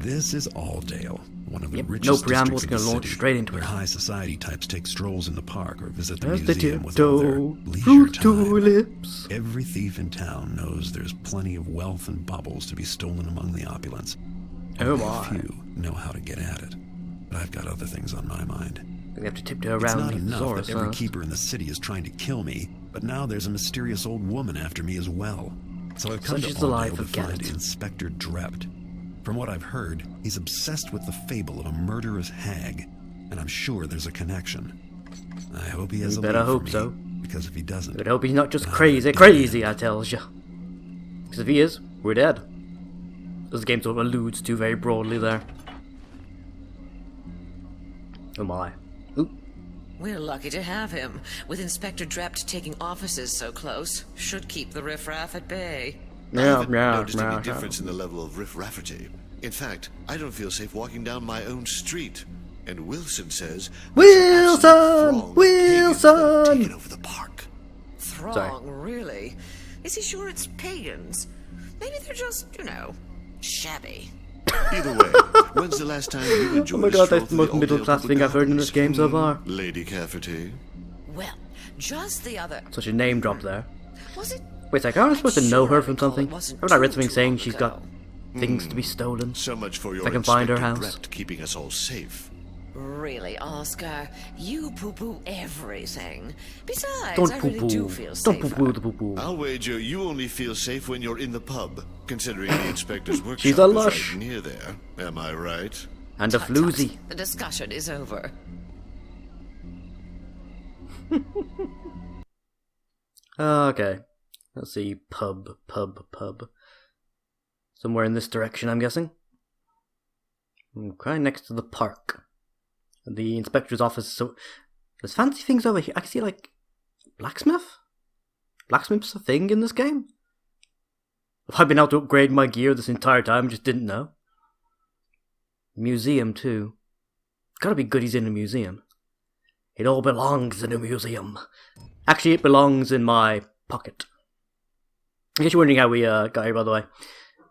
This is Alldale, one of the Yep, richest no districts preambles, of the gonna launch city, straight into where it. high society types take strolls in the park or visit the There's the museum with all their tiptoe, leisure fruit time. tulips. Every thief in town knows there's plenty of wealth and baubles to be stolen among the opulence. Oh Only my. a few know how to get at it, but I've got other things on my mind. We have to tiptoe It's around not the enough thesaurus that every first. keeper in the city is trying to kill me, but now there's a mysterious old woman after me as well. So I've come Such to is the Alldale life to of find Garrett. Inspector Drept. From what I've heard, he's obsessed with the fable of a murderous hag, and I'm sure there's a connection. I hope he has a better lead for hope me, so. because if he doesn't, But I hope he's not just I'm crazy, dead. crazy, I tells you. Because if he is, we're dead. As the game sort of alludes to very broadly there. Oh my. Oop. We're lucky to have him. With Inspector Drept taking offices so close, should keep the riffraff at bay. I haven't noticed any difference in the level of riffraffity. In fact, I don't feel safe walking down my own street. And Wilson says Wilson! Wilson! taken over the park. Throng, really? Is he sure it's pagans? Maybe they're just, shabby. Either way, when's the last time you enjoyed Oh my a god, stroll that's the through most Alldale middle-class public thing I've heard in this game so far. Lady Cafferty? Well, just the other... Such a name drop there. Was it? Wait a sec, how am I supposed to know her from something? Wasn't Haven't I read too something saying long she's ago. got things to be stolen? So much for your I can find her Inspector house. Drept keeping us all safe. Really, Oscar? You poo-poo everything. Besides, Don't I really do poo-poo. feel Don't safer. poo-poo the poo-poo. I'll wager you only feel safe when you're in the pub, considering the inspector's workshop She's a is lush. right near there. Am I right? And a Tut, tut. floozy. The discussion is over. Okay. Let's see. Pub. Somewhere in this direction, I'm guessing. Okay, next to the park. The inspector's office. So there's fancy things over here. I can see like blacksmith. Blacksmith's a thing in this game. Have I been able to upgrade my gear this entire time? Just didn't know. Museum too. Gotta be goodies in a museum. It all belongs in a museum. Actually, it belongs in my pocket. In case you're wondering how we got here, by the way,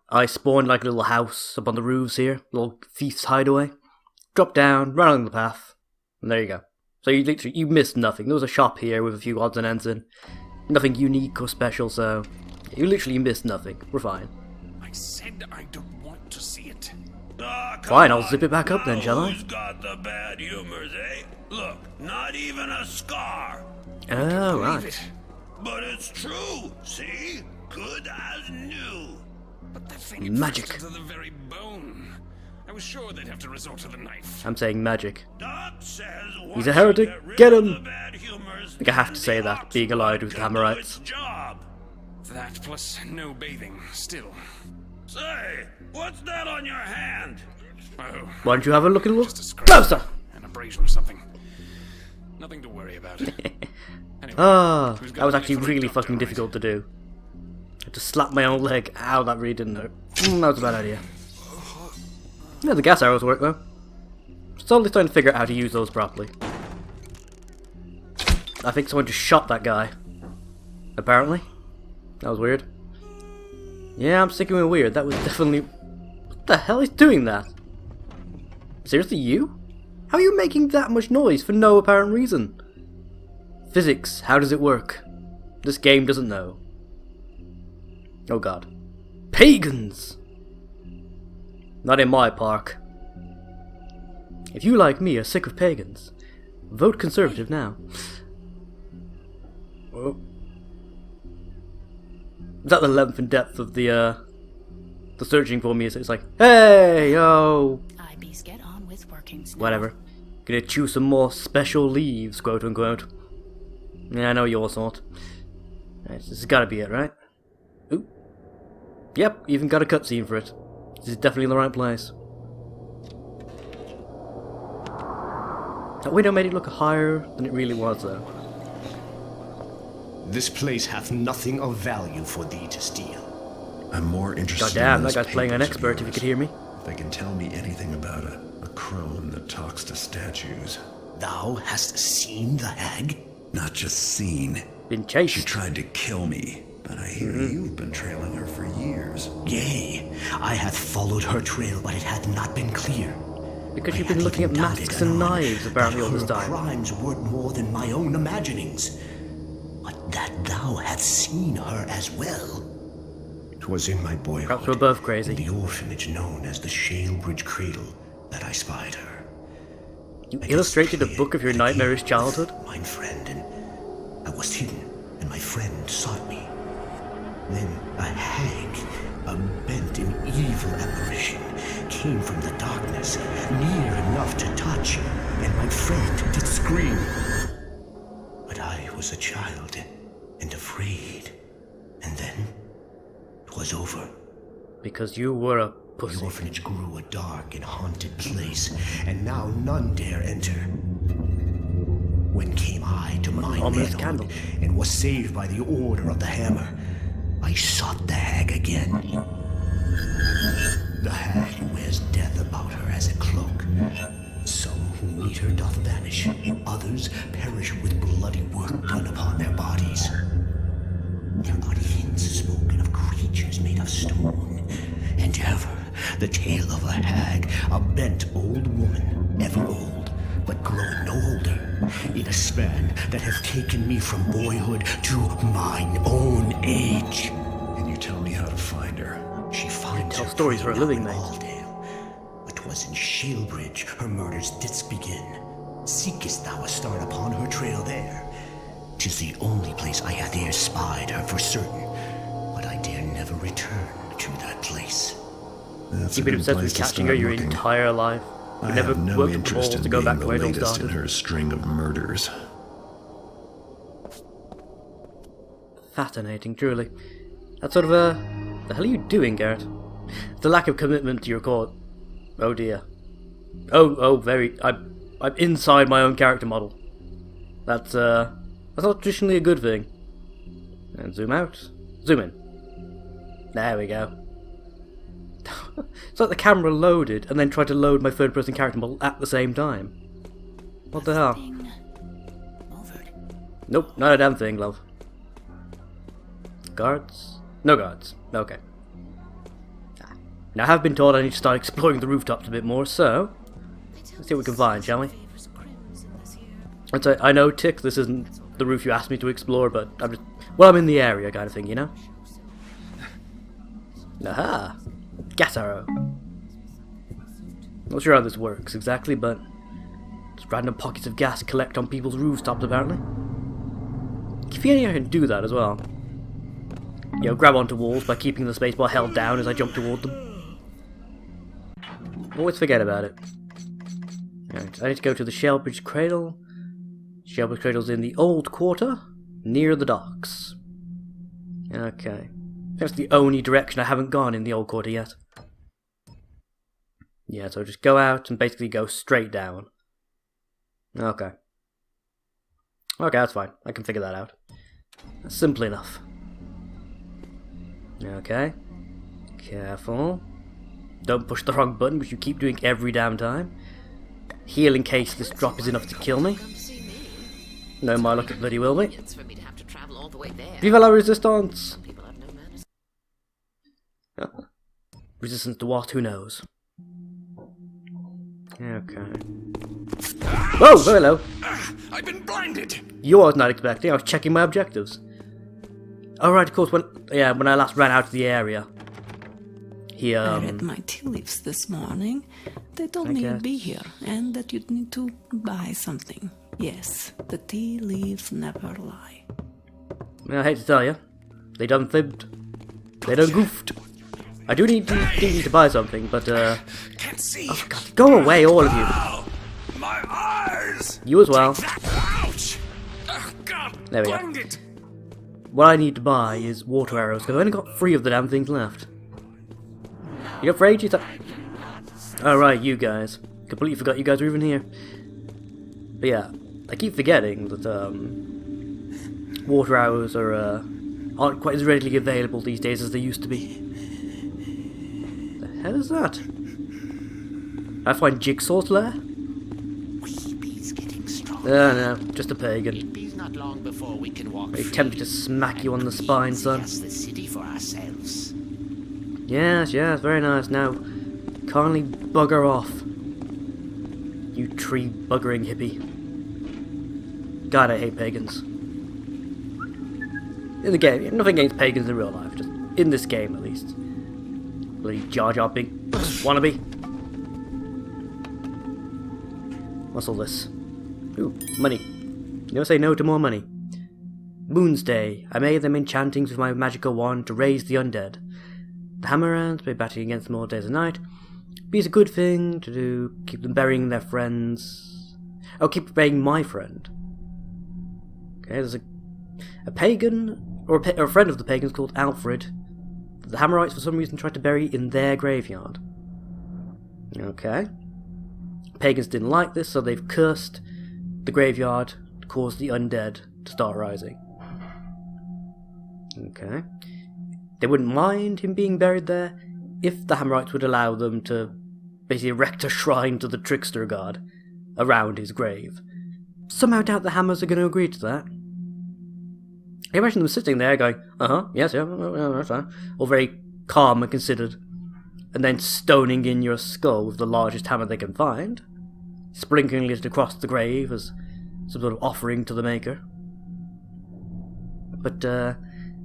I spawned like a little house up on the roofs here, little thief's hideaway. Drop down, run along the path, and there you go. So you missed nothing. There was a shop here with a few odds and ends in. Nothing unique or special, so you literally missed nothing. We're fine. I said I don't want to see it. Fine, I'll zip it back up then, shall I? Who's got the bad humors, eh? Look, not even a scar. Oh, Believe right. it. But it's true. See? Good as new. But that thing Magic. infected to the very bone. I was sure they'd have to resort to the knife. I'm saying magic. Doc says He's a once heretic. you rid Get of him. the bad humors, I think I have to then say the that, ox being allied with can do Hammerites. its job. That plus no bathing, still. Say, what's that on your hand? Oh, Why don't you have a look at a just a little scratch. closer? An abrasion or something. Nothing to worry about. Anyway, Ah, who's got that was money actually for a really doctor, fucking right? difficult to do. I had to slap my own leg. Ow, that really didn't hurt. That was a bad idea. Yeah, the gas arrows work though. Slowly starting to figure out how to use those properly. I think someone just shot that guy. Apparently. That was weird. Yeah, I'm sticking with weird. That was definitely... What the hell is doing that? Seriously, you? How are you making that much noise for no apparent reason? Physics, how does it work? This game doesn't know. Oh god. Pagans! Not in my park. If you, like me, are sick of pagans, vote Conservative now. Oh. Is that the length and depth of the searching for me? It's like, hey, yo! IBs get on with workings now. Whatever. Gonna chew some more special leaves, quote unquote. Yeah, I know your sort. This has gotta be it, right? Ooh. Yep, even got a cutscene for it. This is definitely the right place. That window made it look higher than it really was, though. This place hath nothing of value for thee to steal. I'm more interested Goddamn, in that those guy's playing an papers of expert, if you yours. could hear me. If they can tell me anything about a crone that talks to statues. Thou hast seen the hag? Not just seen. Been She chased. tried to kill me. But I hear you've been trailing her for years. Yea, I had followed her trail, but it had not been clear. Because you've been looking at masks and knives apparently all this time. Her crimes weren't more than my own imaginings. But that thou hadst seen her as well. 'Twas in my boyhood, perhaps we're both crazy, in the orphanage known as the Shalebridge Cradle, that I spied her. You illustrated a book of your nightmarish childhood? My friend, and I was hidden, and my friend sought me. Then a hag, a bent and evil apparition, came from the darkness, near enough to touch, and my friend did scream. But I was a child, and afraid, and then it was over. Because you were a pussy. The orphanage grew a dark and haunted place, and now none dare enter. When came I to my manhood, and was saved by the order of the hammer, I sought the hag again. The hag wears death about her as a cloak. Some who meet her doth vanish, others perish with bloody work done upon their bodies. There are hints spoken of creatures made of stone, and ever the tale of a hag, a bent old woman, ever old, but growing no older, in a span that hath taken me from boyhood to mine own age. And you tell me how to find her. She finds tell her stories for a living, mate. But 'twas in Shalebridge her murders didst begin. Seekest thou a start upon her trail there? 'Tis the only place I hath e'er spied her for certain, but I dare never return to that place. You've been obsessed with catching her your entire life. You never have no worked the interest balls in to go being back the to where it all latest in started. her string of murders. Fascinating, truly. That's sort of the hell are you doing, Garrett? The lack of commitment to your cause. Oh dear. I'm inside my own character model. That's not traditionally a good thing. And zoom out. Zoom in. There we go. It's like the camera loaded and then tried to load my third person character model at the same time. What the hell? Nope, not a damn thing, love. Guards? No guards. Okay. Now I have been told I need to start exploring the rooftops a bit more, so let's see what we can find, shall we? I know, Tick, this isn't the roof you asked me to explore, but I'm in the area kind of thing, you know? Aha! Gas arrow. Not sure how this works exactly, but just random pockets of gas collect on people's rooftops apparently. If you can do that as well. You know, grab onto walls by keeping the spacebar held down as I jump toward them. Always forget about it. Right, I need to go to the Shalebridge Cradle. Shalebridge Cradle's in the Old Quarter, near the docks. Okay. That's the only direction I haven't gone in the Old Quarter yet. Yeah, so just go out and basically go straight down. Okay. Okay, that's fine. I can figure that out. That's simple enough. Okay. Careful. Don't push the wrong button, which you keep doing every damn time. Heal in case this drop is enough to kill me. No, my luck it bloody will be. Viva la resistance! Resistance to what? Who knows? Okay. Whoa! Hello! I've been blinded! You was not expecting. I was checking my objectives. Oh right, of course, when I last ran out of the area. He, I read my tea leaves this morning. They told me you'd be here, and that you'd need to buy something. Yes, the tea leaves never lie. I hate to tell you, they done fibbed. They done goofed. I do need to buy something, but Can't see. oh god, go away, all of you. Ow! My eyes! You as well. Ouch! Oh, God, There we go. blinded. What I need to buy is water arrows, because I've only got 3 of the damn things left. You got for ages? Oh right, you guys. Completely forgot you guys were even here. But yeah, I keep forgetting that water arrows aren't quite as readily available these days as they used to be. The hell is that? I find Jigsaw's lair? Bee's getting strong. No, just a pagan. Bee's not Not long before we can walk Very tempted to smack you on the spine, son. The city for ourselves. Yes, very nice. Now, kindly bugger off. You tree buggering hippie. God, I hate pagans. In the game, nothing against pagans in real life, just in this game at least. Bloody Jar Jar Big wannabe. What's all this? Ooh, money. You never say no to more money. Moon's Day. I made them enchantings with my magical wand to raise the undead. The hammer-ants be batting against them all days and night. Be a good thing to do. Keep them burying their friends. Oh, keep burying my friend. Okay, there's a pagan, or a friend of the pagans called Alfred. The Hammerites for some reason tried to bury in their graveyard. Okay. Pagans didn't like this, so they've cursed the graveyard to cause the undead to start rising. Okay. They wouldn't mind him being buried there if the Hammerites would allow them to basically erect a shrine to the trickster god around his grave. Somehow doubt the Hammers are going to agree to that. I imagine them sitting there going, yes, yeah, that's fine. All very calm and considered. And then stoning in your skull with the largest hammer they can find. Sprinkling it across the grave as some sort of offering to the maker. But,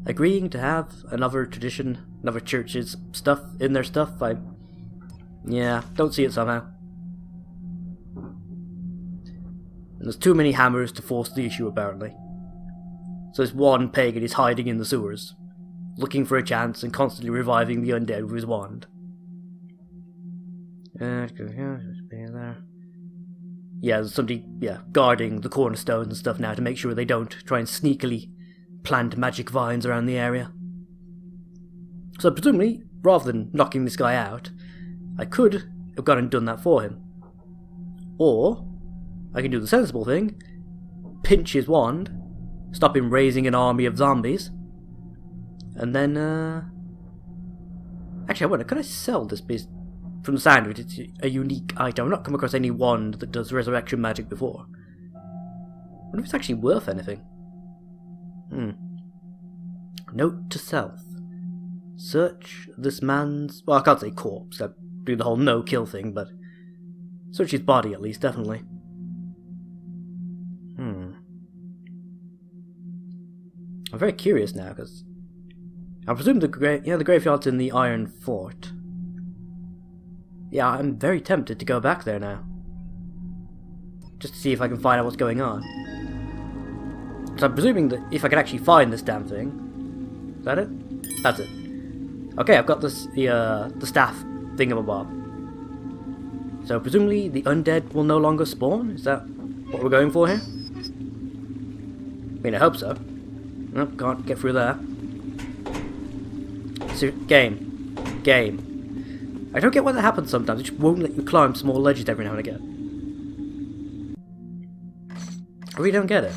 agreeing to have another tradition, another church's stuff in their stuff, yeah, don't see it somehow. And there's too many hammers to force the issue, apparently. So this one pagan is hiding in the sewers, looking for a chance and constantly reviving the undead with his wand. Yeah, there's somebody, guarding the cornerstones and stuff now to make sure they don't try and sneakily plant magic vines around the area. So presumably, rather than knocking this guy out, I could have gone and done that for him. Or, I can do the sensible thing, pinch his wand, stop him raising an army of zombies, and then, actually I wonder, could I sell this piece? From the sound of it, it's a unique item. I've not come across any wand that does resurrection magic before. I wonder if it's actually worth anything. Note to self. Search this man's... Well, I can't say corpse. I'd do the whole no-kill thing, but... Search his body, at least, definitely. I'm very curious now, because... I presume the graveyard's in the Iron Fort. Yeah, I'm very tempted to go back there now. Just to see if I can find out what's going on. So I'm presuming that if I can actually find this damn thing... Is that it? That's it. Okay, I've got the staff thingamabob. So presumably the undead will no longer spawn? Is that what we're going for here? I mean, I hope so. Nope, can't get through there. So, game. I don't get why that happens sometimes. It just won't let you climb small ledges every now and again. I really don't get it.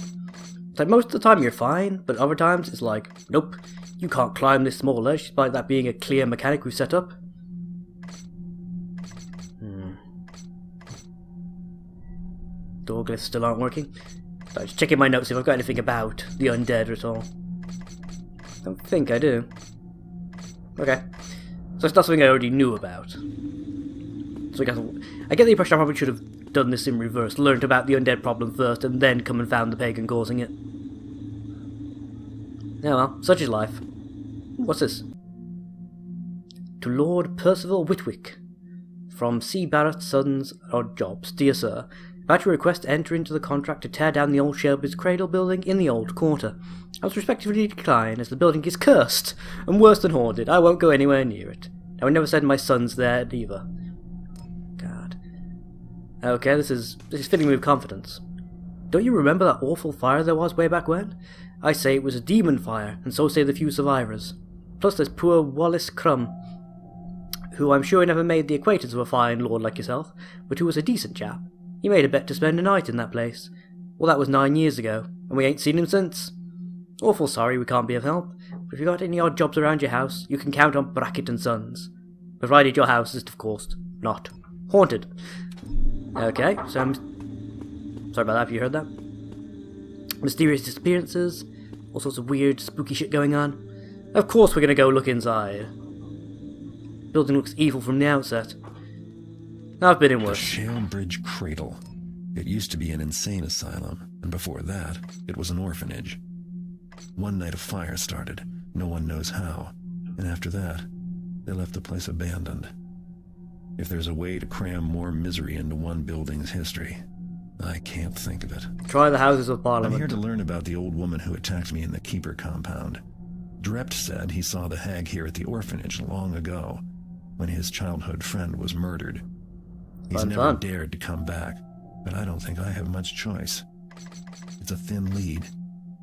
It's like most of the time you're fine, but other times it's like, nope, you can't climb this small ledge despite that being a clear mechanic we've set up. Door glyphs still aren't working. So just checking my notes if I've got anything about the undead at all. I don't think I do. Okay. So it's not something I already knew about. So I get the impression I probably should have done this in reverse. Learned about the undead problem first and then come and found the pagan causing it. Yeah, well, such is life. What's this? To Lord Percival Whitwick. From C. Barrett, Sons, Odd Jobs. Dear Sir, about your request to enter into the contract to tear down the old Shelby's Cradle building in the Old Quarter. I was respectfully declined, as the building is cursed, and worse than haunted. I won't go anywhere near it. I would never send my sons there, either. God. Okay, this is filling me with confidence. Don't you remember that awful fire there was way back when? I say it was a demon fire, and so say the few survivors. Plus there's poor Wallace Crumb, who I'm sure never made the acquaintance of a fine lord like yourself, but who was a decent chap. He made a bet to spend a night in that place. Well, that was 9 years ago, and we ain't seen him since. Awful sorry we can't be of help, but if you got any odd jobs around your house, you can count on Brackett and Sons. Provided your house is, of course, not haunted. Okay, so I'm sorry about that if you heard that. Mysterious disappearances, all sorts of weird, spooky shit going on. Of course we're gonna go look inside. Building looks evil from the outset. I've been in worse. The Shale Bridge Cradle. It used to be an insane asylum, and before that, it was an orphanage. One night a fire started, no one knows how, and after that, they left the place abandoned. If there's a way to cram more misery into one building's history, I can't think of it. Try the Houses of Parliament. I'm here to learn about the old woman who attacked me in the Keeper compound. Drept said he saw the hag here at the orphanage long ago, when his childhood friend was murdered. He's never dared to come back, but I don't think I have much choice. It's a thin lead,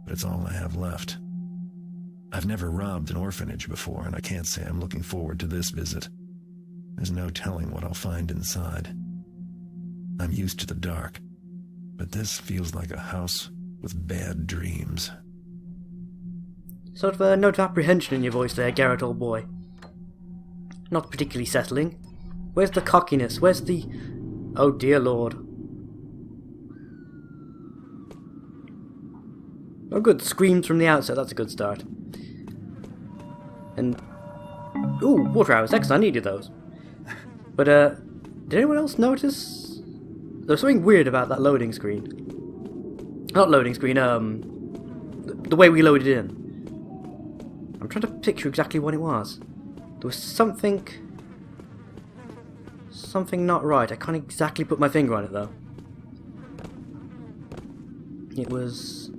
but it's all I have left. I've never robbed an orphanage before, and I can't say I'm looking forward to this visit. There's no telling what I'll find inside. I'm used to the dark, but this feels like a house with bad dreams. Sort of a note of apprehension in your voice there, Garrett, old boy. Not particularly settling. Where's the cockiness? Where's the... Oh dear lord. Oh good, screams from the outset, that's a good start. And... Ooh, water hours, excellent, I needed those. But, did anyone else notice? There was something weird about that loading screen. Not loading screen, the way we loaded in. I'm trying to picture exactly what it was. There was something not right. I can't exactly put my finger on it though. It was...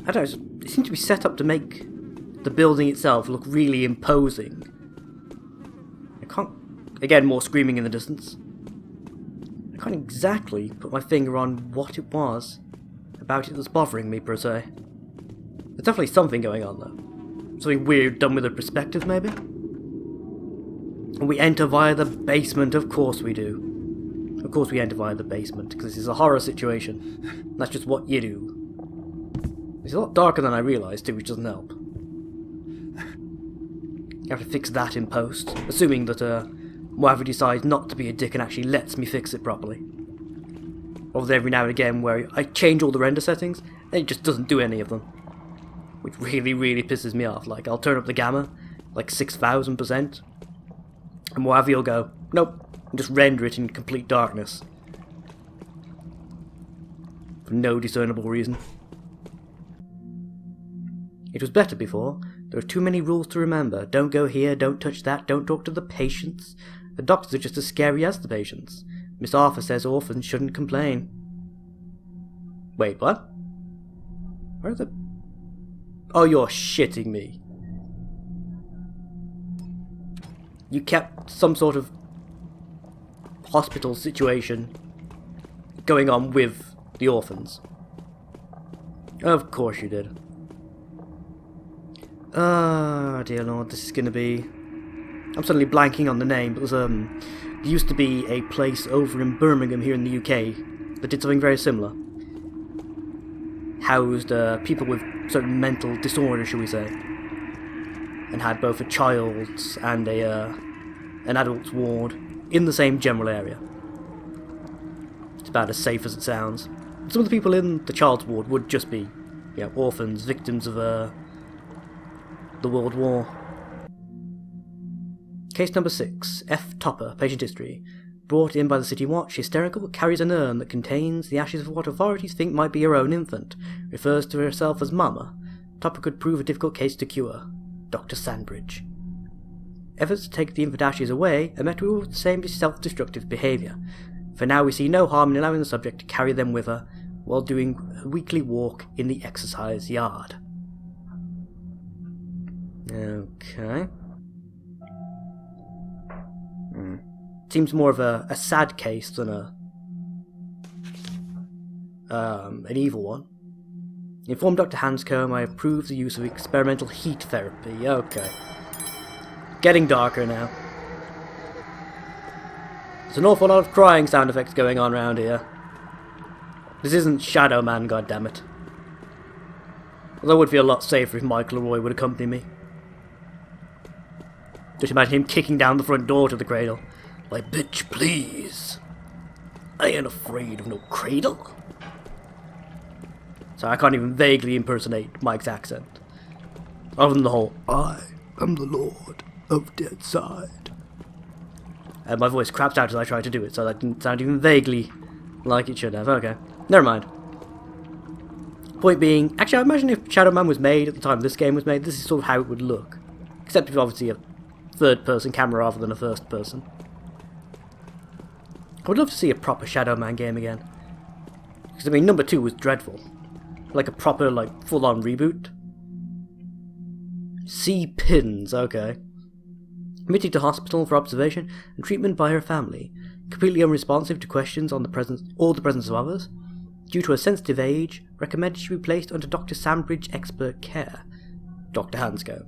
I don't know, it seemed to be set up to make the building itself look really imposing. I can't... Again, more screaming in the distance. I can't exactly put my finger on what it was about it that's bothering me, per se. There's definitely something going on though. Something weird done with a perspective, maybe? And we enter via the basement, of course we do. Of course we enter via the basement, because this is a horror situation. That's just what you do. It's a lot darker than I realised too, which doesn't help. I have to fix that in post, assuming that Moavi decides not to be a dick and actually lets me fix it properly. Although every now and again where I change all the render settings, and it just doesn't do any of them. Which really, really pisses me off. Like, I'll turn up the gamma, like 6,000%, and Moavi will go, nope, and just render it in complete darkness. For no discernible reason. It was better before. There are too many rules to remember. Don't go here, don't touch that, don't talk to the patients. The doctors are just as scary as the patients. Miss Arthur says orphans shouldn't complain. Wait, what? Where are the... Oh, you're shitting me. You kept some sort of hospital situation going on with the orphans. Of course you did. Ah, dear lord, this is gonna be... I'm suddenly blanking on the name, but there used to be a place over in Birmingham here in the UK that did something very similar. Housed people with certain mental disorders, shall we say, and had both a child's and an adult's ward in the same general area. It's about as safe as it sounds. Some of the people in the child's ward would just be, you know, orphans, victims of the World War. Case number 6, F. Topper, patient history. Brought in by the City Watch, hysterical, carries an urn that contains the ashes of what authorities think might be her own infant. Refers to herself as Mama. Topper could prove a difficult case to cure. Dr. Sandbridge. Efforts to take the infant ashes away are met with the same self-destructive behaviour. For now we see no harm in allowing the subject to carry them with her while doing a weekly walk in the exercise yard. Okay. Seems more of a sad case than an evil one. Inform Dr. Hanscombe I approve the use of experimental heat therapy. Okay. Getting darker now. There's an awful lot of crying sound effects going on around here. This isn't Shadow Man, goddammit. Although I would feel a lot safer if Mike Leroy would accompany me. Just imagine him kicking down the front door to the cradle. Like, bitch, please. I ain't afraid of no cradle. So I can't even vaguely impersonate Mike's accent. Other than the whole, I am the Lord of Deadside. And my voice craps out as I try to do it, so that didn't sound even vaguely like it should have. Okay, never mind. Point being, actually I imagine if Shadow Man was made at the time this game was made, this is sort of how it would look. Except if obviously a third-person camera rather than a first-person. I would love to see a proper Shadow Man game again. Because I mean, number 2 was dreadful. Like a proper, like, full-on reboot. C. Pins, okay. Admitted to hospital for observation and treatment by her family. Completely unresponsive to questions on the presence of others. Due to her sensitive age, recommended she be placed under Dr. Sandbridge expert care. Dr. Hansco.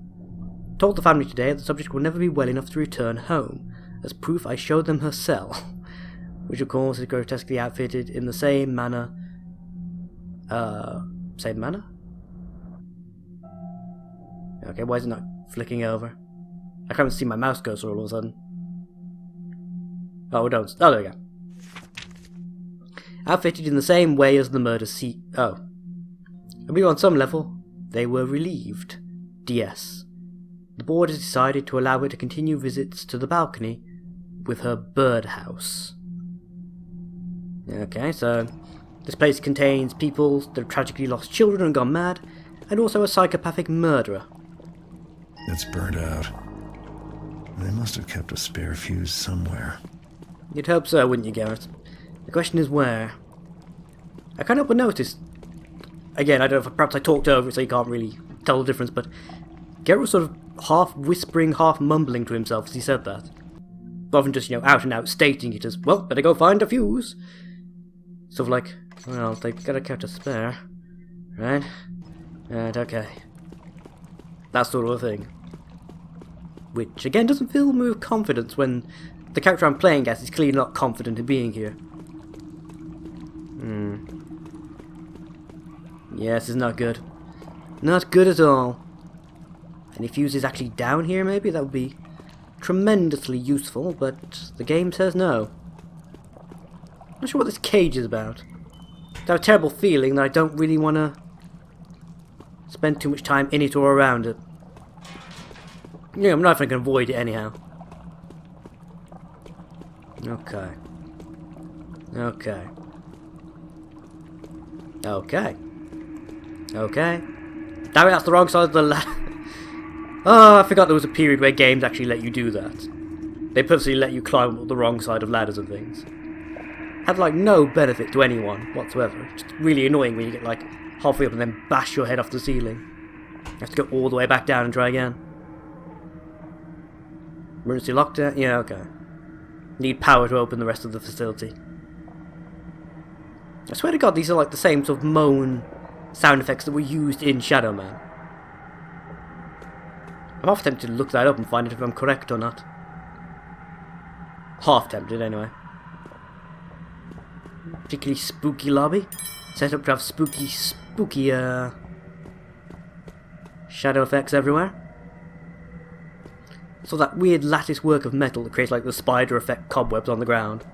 Told the family today the subject will never be well enough to return home. As proof, I showed them her cell, which of course is grotesquely outfitted in the same manner. Same manner? Okay, why is it not flicking over? I can't see my mouse cursor all of a sudden. Oh, don't. Oh, there we go. Outfitted in the same way as the murder scene. Oh. I mean, on some level, they were relieved. DS. The board has decided to allow her to continue visits to the balcony with her birdhouse. Okay, so this place contains people that have tragically lost children and gone mad, and also a psychopathic murderer. It's burnt out. They must have kept a spare fuse somewhere. You'd hope so, wouldn't you, Garrett? The question is where. I can't help but notice. Again, I don't know if perhaps I talked over it so you can't really tell the difference, but Garrett was sort of half whispering, half mumbling to himself as he said that. Rather than just, out and out stating it as, well, better go find a fuse. Sort of like, well, they've got to catch a spare. Right? Right, okay. That sort of a thing. Which, again, doesn't fill me with confidence when the character I'm playing as is clearly not confident in being here. Yes, this is not good. Not good at all. Any fuses actually down here, maybe? That would be tremendously useful, but the game says no. Not sure what this cage is about. I have a terrible feeling that I don't really want to spend too much time in it or around it. Yeah, I'm not even going to avoid it anyhow. Okay. Okay. Okay. Okay. Damn it, that's the wrong side of the ladder. Oh, I forgot there was a period where games actually let you do that. They purposely let you climb up the wrong side of ladders and things. Had like no benefit to anyone whatsoever. Just really annoying when you get like halfway up and then bash your head off the ceiling. You have to go all the way back down and try again. Emergency lockdown? Yeah, okay. Need power to open the rest of the facility. I swear to God, these are like the same sort of moan sound effects that were used in Shadow Man. I'm half tempted to look that up and find out if I'm correct or not. Half tempted, anyway. Particularly spooky lobby. Set up to have spooky shadow effects everywhere. So that weird lattice work of metal that creates like the spider effect cobwebs on the ground.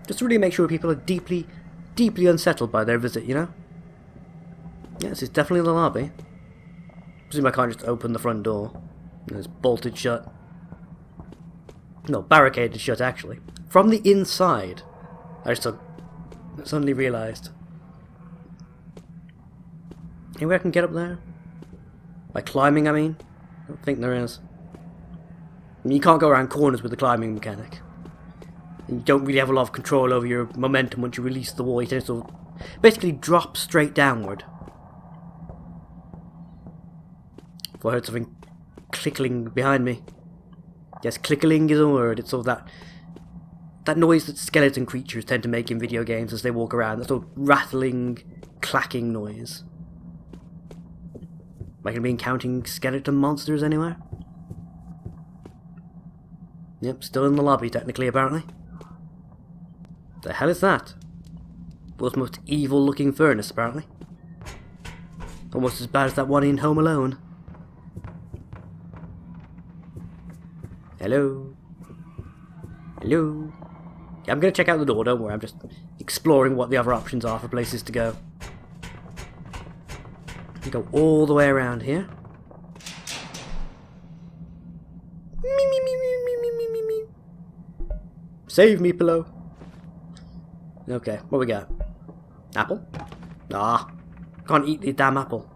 Just to really make sure people are deeply unsettled by their visit, you know? Yes, it's definitely the lobby. I presume I can't just open the front door. It's bolted shut. No, barricaded shut, actually. From the inside. I just suddenly realised. Anywhere I can get up there? By climbing, I mean? I don't think there is. I mean, you can't go around corners with the climbing mechanic. And you don't really have a lot of control over your momentum once you release the wall. You tend to basically drop straight downward. I heard something clickling behind me. Yes, clickling is a word. It's sort of that noise that skeleton creatures tend to make in video games as they walk around. That sort of rattling, clacking noise. Am I going to be encountering skeleton monsters anywhere? Yep, still in the lobby technically, apparently. The hell is that? World's most evil looking furnace, apparently. Almost as bad as that one in Home Alone. Hello? Hello? Yeah, I'm going to check out the door, don't worry. I'm just exploring what the other options are for places to go. We go all the way around here. Save me, pillow. Okay, what we got? Apple? Ah, can't eat the damn apple.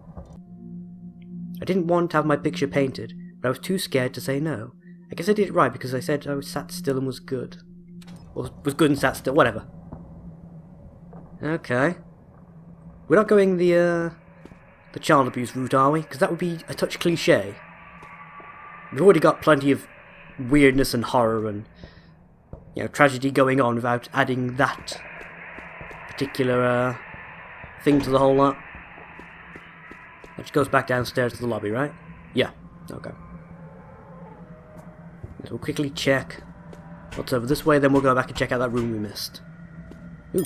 I didn't want to have my picture painted, but I was too scared to say no. I guess I did it right because I said I was sat still and was good. Or was good and sat still, whatever. Okay. We're not going the child abuse route, are we? Because that would be a touch cliche. We've already got plenty of weirdness and horror and, you know, tragedy going on without adding that particular thing to the whole lot. Which goes back downstairs to the lobby, right? Yeah. Okay. So we'll quickly check what's over this way, then we'll go back and check out that room we missed. Ooh.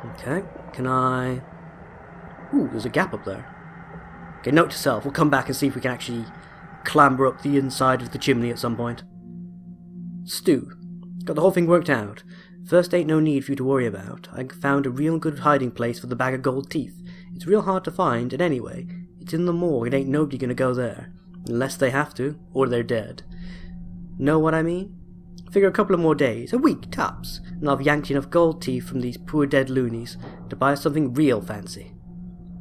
Okay, can I... Ooh, there's a gap up there. Okay, note to self, we'll come back and see if we can actually clamber up the inside of the chimney at some point. Stu, got the whole thing worked out. First, ain't no need for you to worry about. I found a real good hiding place for the bag of gold teeth. It's real hard to find, and anyway, it's in the morgue and ain't nobody gonna go there. Unless they have to, or they're dead. Know what I mean? Figure a couple of more days, a week tops, and I've yanked enough gold teeth from these poor dead loonies to buy us something real fancy.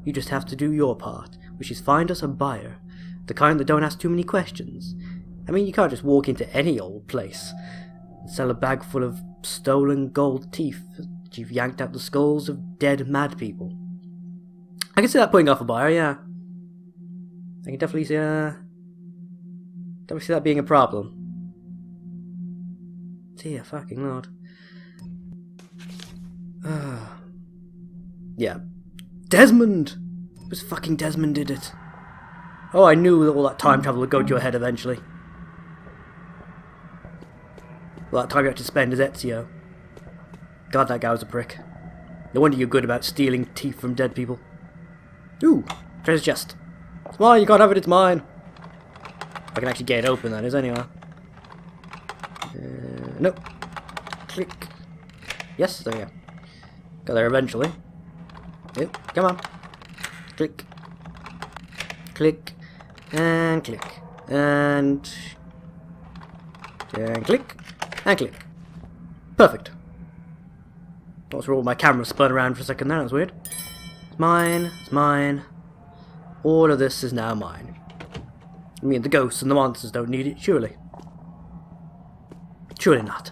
You just have to do your part, which is find us a buyer. The kind that don't ask too many questions. I mean, you can't just walk into any old place and sell a bag full of stolen gold teeth that you've yanked out the skulls of dead mad people. I can see that putting off a buyer, yeah. I can definitely see that being a problem. Dear fucking lord. Yeah. Desmond! It was fucking Desmond did it. Oh, I knew that all that time travel would go to your head eventually. All that time you had to spend as Ezio. God, that guy was a prick. No wonder you're good about stealing teeth from dead people. Ooh, treasure chest. It's mine, you can't have it, it's mine. I can actually get it open, that is, anyway. Nope. Click. Yes, there we go. Got there eventually. Yep, come on. Click. Click. And click. And click. And click. Perfect. What's wrong with my camera spun around for a second there? That was weird. It's mine. It's mine. All of this is now mine. I mean, the ghosts and the monsters don't need it, surely. Surely not.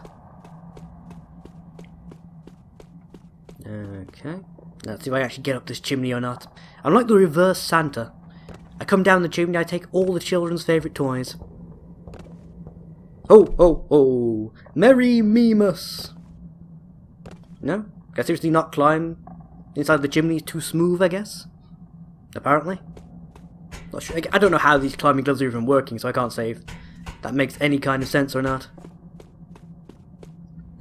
Okay. Let's see if I actually get up this chimney or not. I'm like the reverse Santa. I come down the chimney, I take all the children's favourite toys. Ho, ho, ho! Merry Memus! No? Can I seriously not climb inside the chimney? It's too smooth, I guess? Apparently. Not sure. I don't know how these climbing gloves are even working, so I can't say if that makes any kind of sense or not.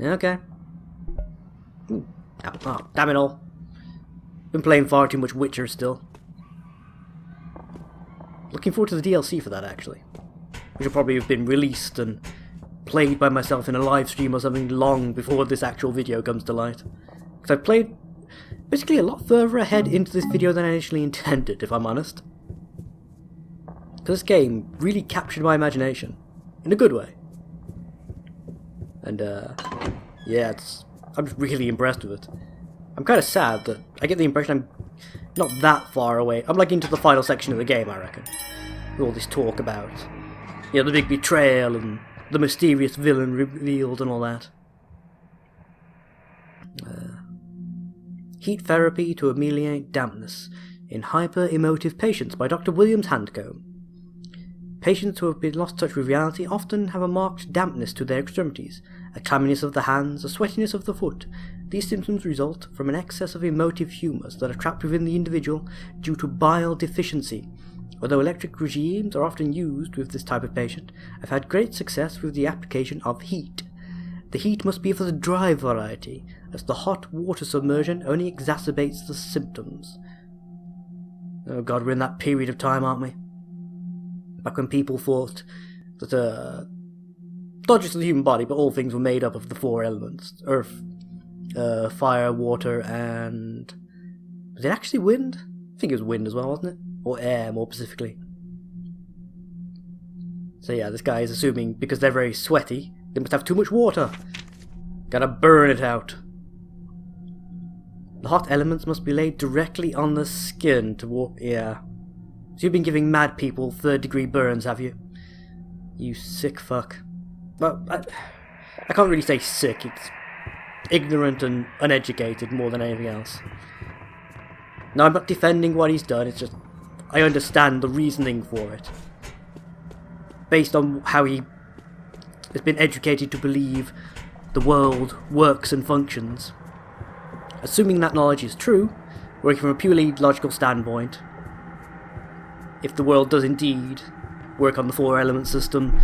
Okay. Ooh. Oh, damn it all. Been playing far too much Witcher still. Looking forward to the DLC for that, actually. Which will probably have been released and played by myself in a live stream or something long before this actual video comes to light. Because I've played basically a lot further ahead into this video than I initially intended, if I'm honest. Because this game really captured my imagination. In a good way. And, yeah, I'm just really impressed with it. I'm kind of sad that I get the impression I'm not that far away. I'm like into the final section of the game, I reckon. With all this talk about, you know, the big betrayal and the mysterious villain revealed and all that. Heat therapy to ameliorate dampness in hyper-emotive patients by Dr. Williams Handcombe. Patients who have been lost touch with reality often have a marked dampness to their extremities, a clamminess of the hands, a sweatiness of the foot. These symptoms result from an excess of emotive humours that are trapped within the individual due to bile deficiency. Although electric regimes are often used with this type of patient, I've had great success with the application of heat. The heat must be of the dry variety, as the hot water submersion only exacerbates the symptoms. Oh god, we're in that period of time, aren't we? Back when people thought that, not just the human body, but all things were made up of the four elements. Earth, fire, water, and Was it actually wind? I think it was wind as well, wasn't it? Or air, more specifically. So yeah, this guy is assuming because they're very sweaty, they must have too much water. Gotta burn it out. The hot elements must be laid directly on the skin to walk. Yeah. So you've been giving mad people 3rd-degree burns, have you? You sick fuck. Well, I can't really say sick. It's ignorant and uneducated more than anything else. Now, I'm not defending what he's done. It's just I understand the reasoning for it, based on how he has been educated to believe the world works and functions. Assuming that knowledge is true, working from a purely logical standpoint, if the world does indeed work on the 4 element system,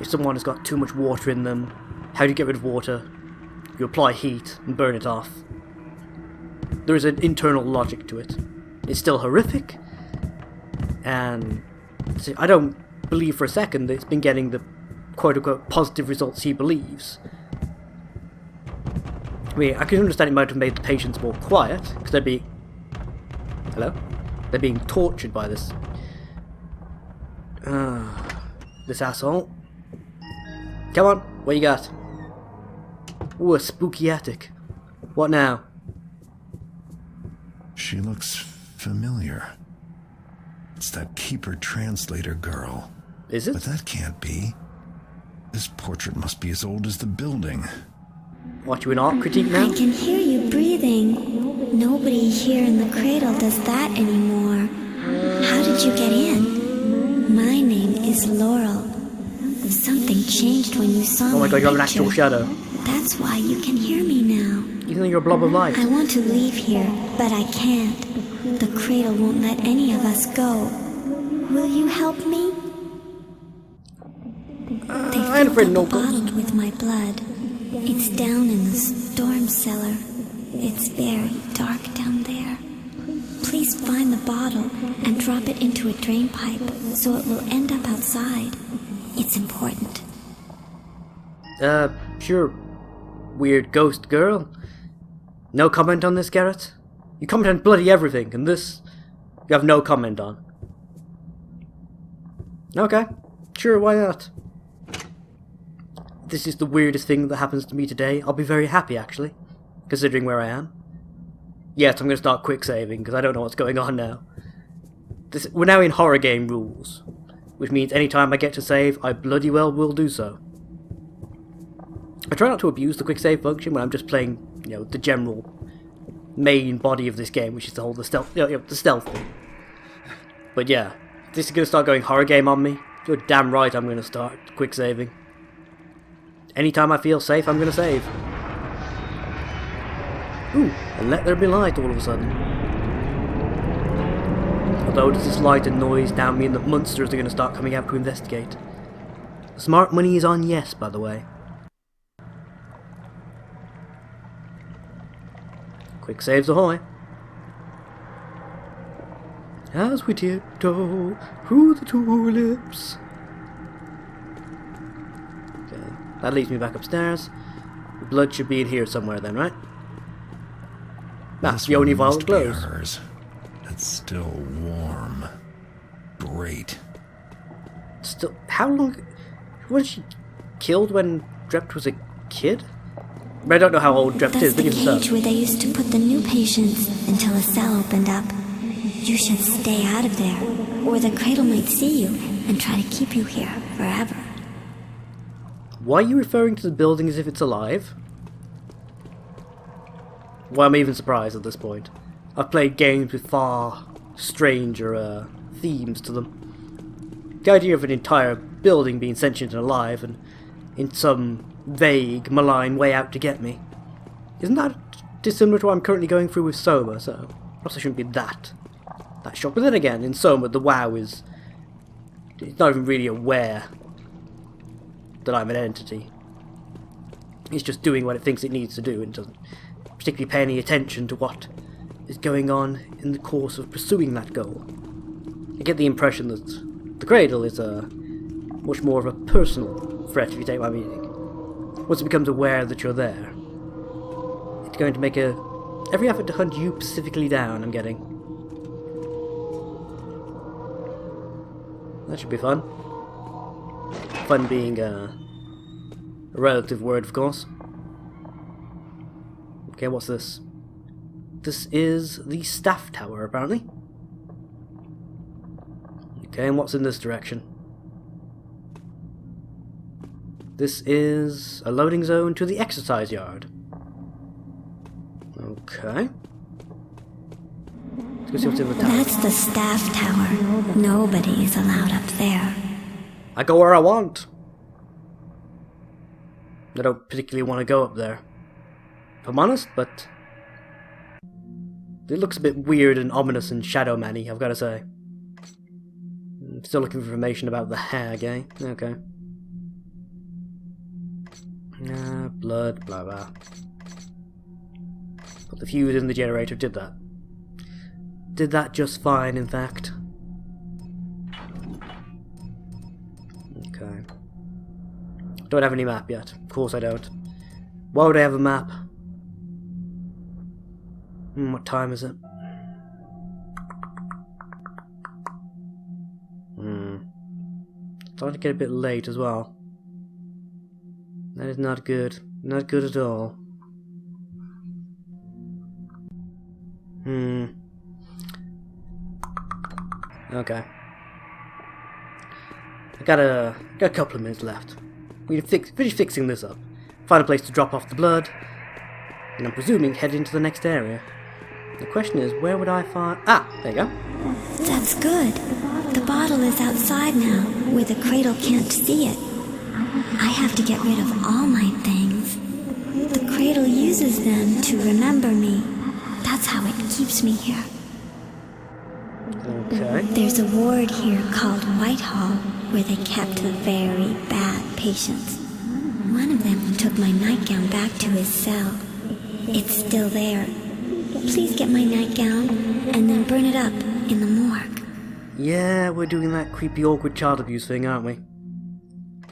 if someone has got too much water in them, how do you get rid of water? You apply heat and burn it off. There is an internal logic to it. It's still horrific, and I don't believe for a second that it's been getting the quote-unquote positive results he believes. I mean, I can understand it might have made the patients more quiet, because they're being... Hello? They're being tortured by this... this asshole. Come on, what you got? Ooh, a spooky attic. What now? She looks familiar. It's that keeper translator girl. Is it? But that can't be. This portrait must be as old as the building. What, you an art critique now? I can hear you breathing. Nobody here in the cradle does that anymore. How did you get in? My name is Laurel. Something changed when you saw me. Oh my god, you have an actual shadow. That's why you can hear me now. Even though you're a blob of light. I want to leave here, but I can't. The cradle won't let any of us go. Will you help me? They filled up a bottle with my blood. It's down in the storm cellar. It's very dark down there. Please find the bottle and drop it into a drain pipe so it will end up outside. It's important. Sure. Weird ghost girl. No comment on this, Garrett? You comment on bloody everything, and this you have no comment on. Okay. Sure, why not? This is the weirdest thing that happens to me today. I'll be very happy, actually, considering where I am. Yes, I'm going to start quick saving, because I don't know what's going on now. We're now in horror game rules, which means anytime I get to save, I bloody well will do so. I try not to abuse the quick save function when I'm just playing, you know, the general main body of this game, which is the stealth, the stealth thing. But yeah, this is going to start going horror game on me. You're damn right I'm going to start quick saving. Anytime I feel safe, I'm going to save. Ooh, and let there be light all of a sudden. Although does this light and noise now mean that monsters are going to start coming out to investigate? Smart money is on yes, by the way. Quick saves ahoy. As we tiptoe through the tulips. Okay, that leads me back upstairs. The blood should be in here somewhere then, right? That's the only violet glows. It's still warm. Great. Still, how long was she killed when Drept was a kid? I don't know how old Drept is, but even so. That's the cage where they used to put the new patients until a cell opened up. You should stay out of there, or the cradle might see you and try to keep you here forever. Why are you referring to the building as if it's alive? Well, I'm even surprised at this point. I've played games with far stranger themes to them. The idea of an entire building being sentient and alive and in some vague, malign way out to get me. Isn't that dissimilar to what I'm currently going through with Soma, so perhaps I shouldn't be that shocked. But then again, in Soma, the WoW is... it's not even really aware that I'm an entity. It's just doing what it thinks it needs to do and doesn't particularly pay any attention to what is going on in the course of pursuing that goal. I get the impression that the Cradle is much more of a personal threat, if you take my meaning. Once it becomes aware that you're there, it's going to make a every effort to hunt you specifically down, I'm getting. That should be fun. Fun being a relative word, of course. Okay, what's this? This is the staff tower, apparently. Okay, and what's in this direction? This is a loading zone to the exercise yard. Okay. Let's go see what's in the tower. That's the staff tower. Nobody is allowed up there. I go where I want. I don't particularly want to go up there, if I'm honest, but it looks a bit weird and ominous and shadow man-y, I've got to say. I'm still looking for information about the hag, eh? Okay. Blood, blah blah. Put the fuse in the generator, did that. Did that just fine, in fact. Okay. Don't have any map yet. Of course I don't. Why would I have a map? What time is it? Starting to get a bit late as well. That is not good. Not good at all. Okay. I got a couple of minutes left. We can finish fixing this up. Find a place to drop off the blood. And I'm presuming head into the next area. The question is, where would I find... Ah, there you go. That's good. The bottle is outside now, where the cradle can't see it. I have to get rid of all my things. The cradle uses them to remember me. That's how it keeps me here. Okay. There's a ward here called Whitehall, where they kept the very bad patients. One of them took my nightgown back to his cell. It's still there. Please get my nightgown, and then burn it up in the morgue. Yeah, we're doing that creepy, awkward child abuse thing, aren't we?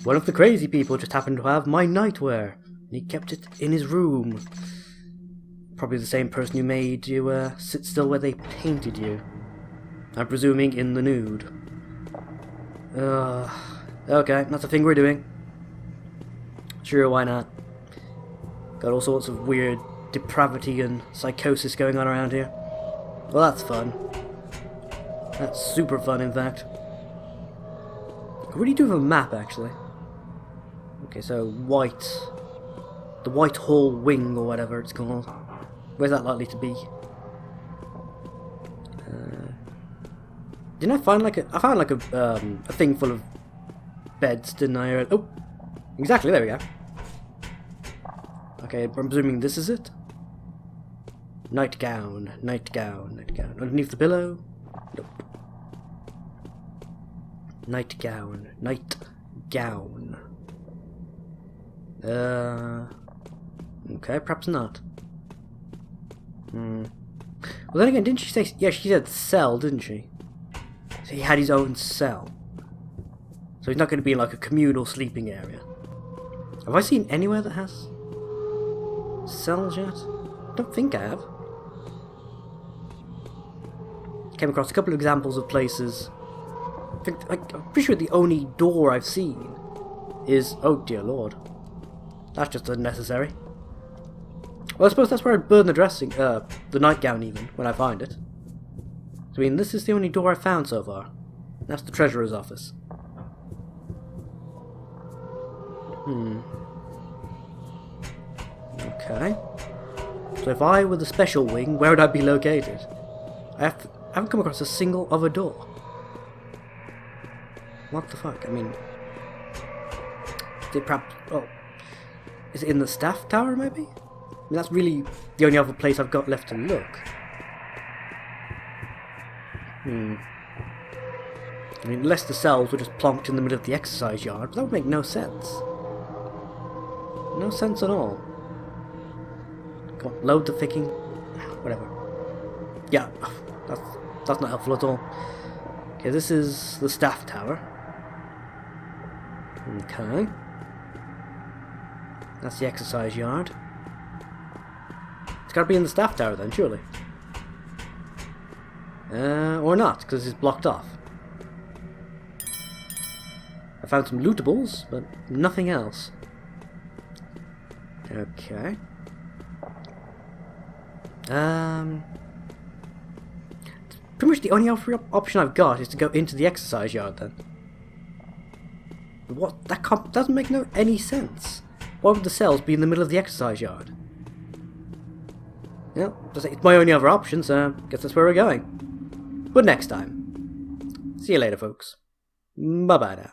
One of the crazy people just happened to have my nightwear, and he kept it in his room. Probably the same person who made you sit still where they painted you. I'm presuming in the nude. Okay, that's a thing we're doing. Sure, why not? Got all sorts of weird depravity and psychosis going on around here. Well, that's fun. That's super fun, in fact. What do you do with a map, actually? Okay, so the Whitehall wing, or whatever it's called. Where's that likely to be? Didn't I find I found like a thing full of beds, didn't I? Oh, exactly, there we go. Okay, I'm presuming this is it? Nightgown, nightgown, nightgown. Underneath the pillow? Nope. Nightgown, nightgown. Okay, perhaps not. Well, then again, didn't she say... Yeah, she said cell, didn't she? So he had his own cell. So he's not going to be in like a communal sleeping area. Have I seen anywhere that has cells yet? I don't think I have. Came across a couple of examples of places. I'm pretty sure the only door I've seen is... Oh dear lord. That's just unnecessary. Well, I suppose that's where I'd burn the dressing, the nightgown even, when I find it. So, I mean, this is the only door I've found so far. That's the treasurer's office. Okay. So if I were the special wing, where would I be located? I haven't come across a single other door. What the fuck? I mean... perhaps... Oh. Is it in the staff tower, maybe? I mean, that's really the only other place I've got left to look. I mean, unless the cells were just plonked in the middle of the exercise yard, but that would make no sense. No sense at all. Come on, load the ficking... Whatever. Yeah, that's not helpful at all. Okay, this is the staff tower. Okay. That's the exercise yard. It's gotta be in the staff tower then, surely. Or not, because it's blocked off. I found some lootables, but nothing else. Okay. Pretty much the only option I've got is to go into the exercise yard then. What? That doesn't make any sense. Why would the cells be in the middle of the exercise yard? Yeah, it's my only other option, so I guess that's where we're going. But next time. See you later, folks. Bye-bye now.